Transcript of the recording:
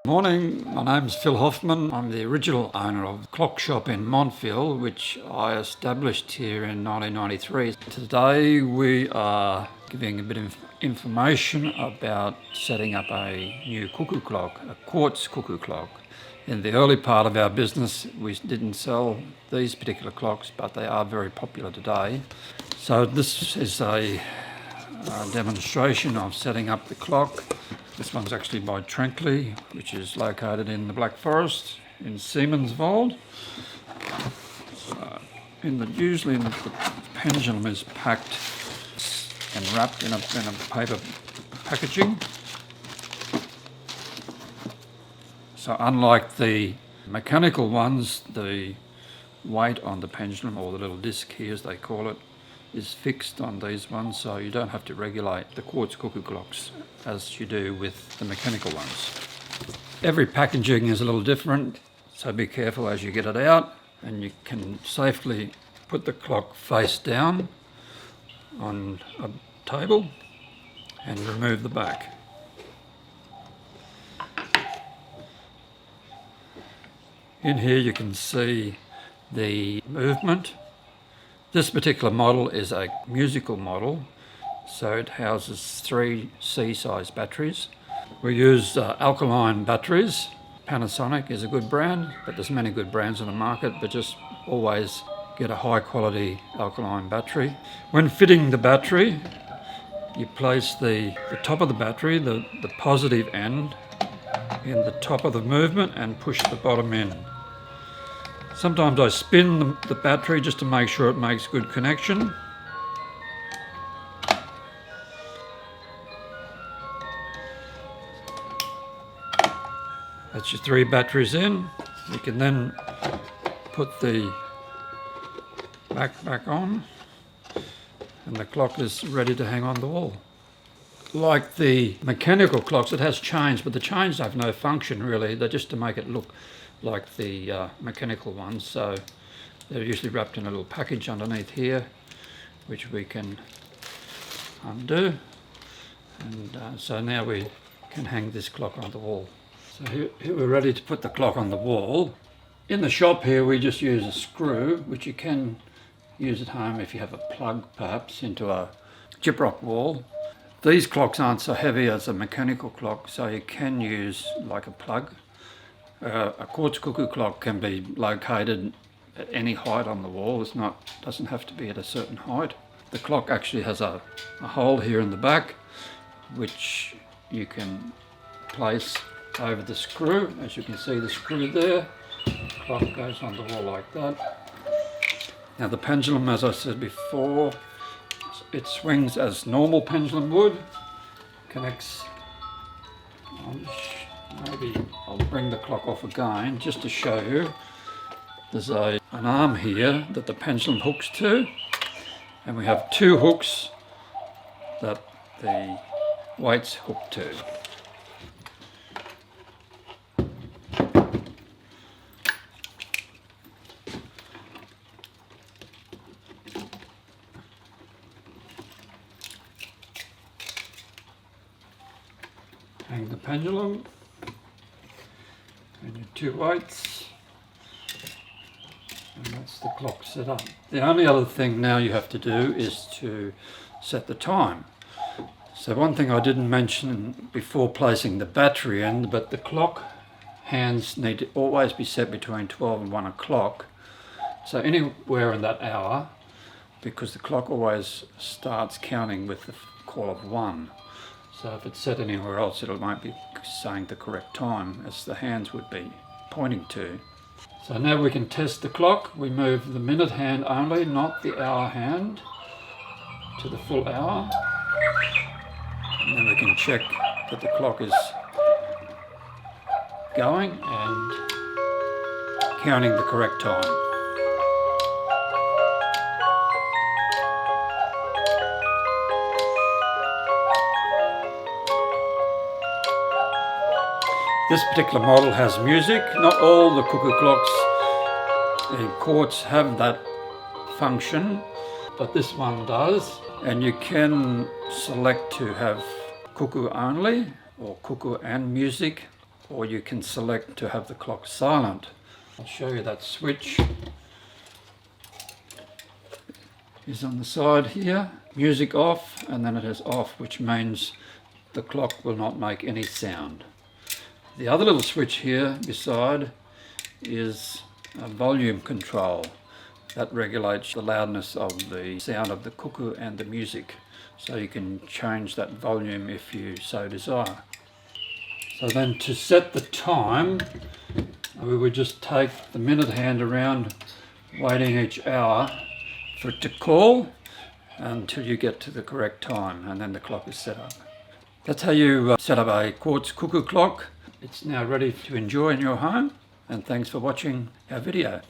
Morning, my name's Phil Hoffman. I'm the original owner of Clock Shop in Montville, which I established here in 1993. Today we are giving a bit of information about setting up a new cuckoo clock, a quartz cuckoo clock. In the early part of our business we didn't sell these particular clocks, but they are very popular today. So this is a demonstration of setting up the clock. This one's actually by Trankley, which is located in the Black Forest in Siemenswald. So usually the pendulum is packed and wrapped in a paper packaging. So unlike the mechanical ones, the weight on the pendulum, or the little disc here as they call it, is fixed on these ones, so you don't have to regulate the quartz cuckoo clocks as you do with the mechanical ones. Every packaging is a little different, so be careful as you get it out, and you can safely put the clock face down on a table and remove the back. In here you can see the movement. This particular model is a musical model, so it houses 3 C-size batteries. We use alkaline batteries. Panasonic is a good brand, but there's many good brands on the market, but just always get a high quality alkaline battery. When fitting the battery, you place the top of the battery, the positive end, in the top of the movement and push the bottom in. Sometimes I spin the battery just to make sure it makes good connection. That's your 3 batteries in. You can then put the back on, and the clock is ready to hang on the wall. Like the mechanical clocks, it has chains, but the chains have no function really. They're just to make it look like the mechanical ones. So they're usually wrapped in a little package underneath here, which we can undo. And so now we can hang this clock on the wall. So here we're ready to put the clock on the wall. In the shop here we just use a screw, which you can use at home if you have a plug perhaps into a gyprock wall. These clocks aren't so heavy as a mechanical clock, so you can use like a plug. A quartz cuckoo clock can be located at any height on the wall. Doesn't have to be at a certain height. The clock actually has a hole here in the back, which you can place over the screw. As you can see, the screw there. The clock goes on the wall like that. Now the pendulum, as I said before, it swings as normal pendulum would. Connects on. Maybe I'll bring the clock off again just to show you. There's an arm here that the pendulum hooks to, and we have 2 hooks that the weight's hooked to. Hang the pendulum and your 2 weights, and that's the clock set up. The only other thing now you have to do is to set the time. So one thing I didn't mention before placing the battery in, but the clock hands need to always be set between 12 and 1 o'clock. So anywhere in that hour, because the clock always starts counting with the call of 1. So if it's set anywhere else, it won't be saying the correct time as the hands would be pointing to. So now we can test the clock. We move the minute hand only, not the hour hand, to the full hour. And then we can check that the clock is going and counting the correct time. This particular model has music. Not all the cuckoo clocks in quartz have that function, but this one does. And you can select to have cuckoo only or cuckoo and music, or you can select to have the clock silent. I'll show you that switch. Is on the side here, music off, and then it has off, which means the clock will not make any sound. The other little switch here beside is a volume control that regulates the loudness of the sound of the cuckoo and the music, so you can change that volume if you so desire. So then to set the time, we would just take the minute hand around, waiting each hour for it to call until you get to the correct time, and then the clock is set up. That's how you set up a quartz cuckoo clock. It's now ready to enjoy in your home, and thanks for watching our video.